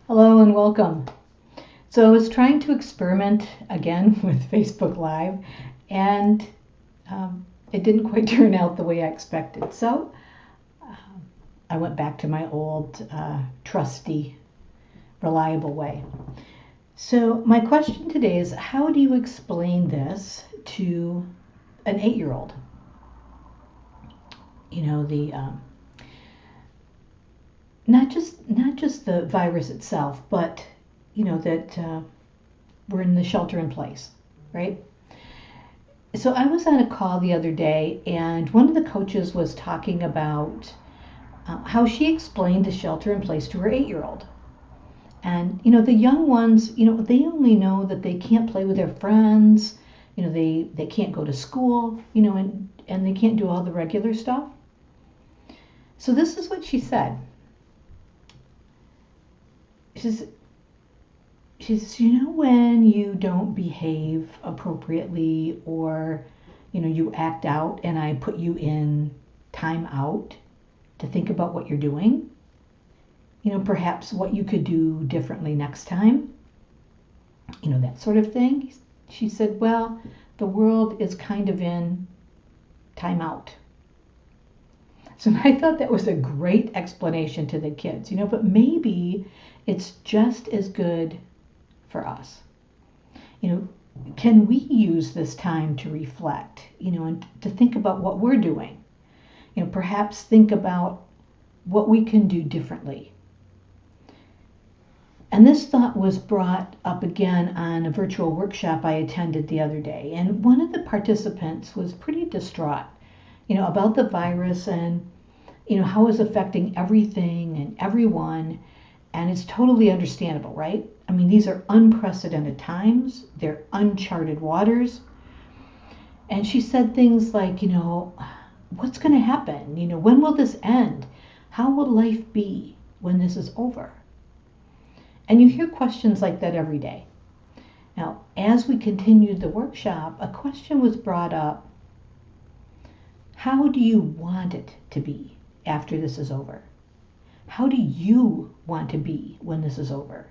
Hello and welcome. So I was trying to experiment again with Facebook Live, and it didn't quite turn out the way I expected. So I went back to my old, trusty, reliable way. So my question today is, how do you explain this to an 8-year-old? You know, the not just the virus itself, but that we're in the shelter in place, right? So I was on a call the other day, and one of the coaches was talking about how she explained the shelter in place to her 8-year-old. And the young ones, they only know that they can't play with their friends, they can't go to school, and they can't do all the regular stuff. So this is what she said. She says, when you don't behave appropriately, or, you act out, and I put you in timeout to think about what you're doing, perhaps what you could do differently next time, that sort of thing. She said, well, the world is kind of in timeout. So I thought that was a great explanation to the kids, but maybe it's just as good for us. Can we use this time to reflect, and to think about what we're doing? Perhaps think about what we can do differently. And this thought was brought up again on a virtual workshop I attended the other day. And one of the participants was pretty distraught, about the virus and, how it's affecting everything and everyone. And it's totally understandable, right? I mean, these are unprecedented times. They're uncharted waters. And she said things like, what's going to happen? When will this end? How will life be when this is over? And you hear questions like that every day. Now, as we continued the workshop, a question was brought up. How do you want it to be after this is over? How do you want to be when this is over?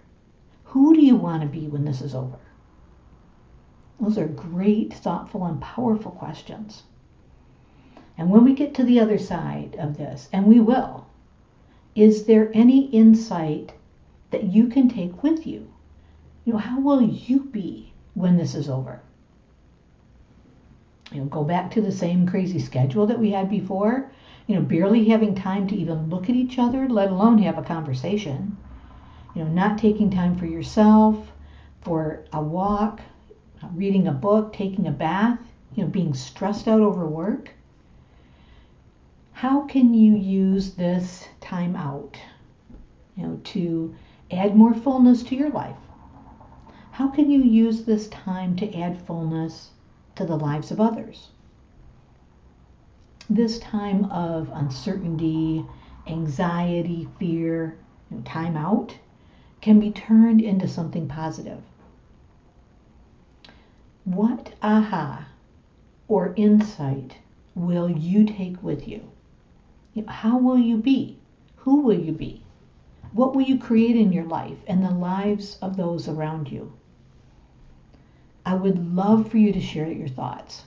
Who do you want to be when this is over? Those are great, thoughtful, and powerful questions. And when we get to the other side of this, and we will, is there any insight that you can take with you? How will you be when this is over? Go back to the same crazy schedule that we had before, barely having time to even look at each other, let alone have a conversation, not taking time for yourself, for a walk, reading a book, taking a bath, being stressed out over work. How can you use this time out, to add more fullness to your life? How can you use this time to add fullness to the lives of others? This time of uncertainty, anxiety, fear, time out can be turned into something positive. What aha or insight will you take with you? How will you be? Who will you be? What will you create in your life and the lives of those around you? I would love for you to share your thoughts.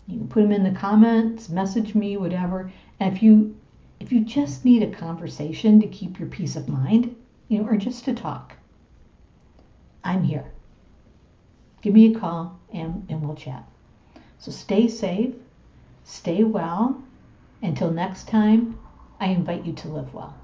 You can put them in the comments, message me, whatever. And if you just need a conversation to keep your peace of mind, or just to talk, I'm here. Give me a call and we'll chat. So stay safe, stay well. Until next time, I invite you to live well.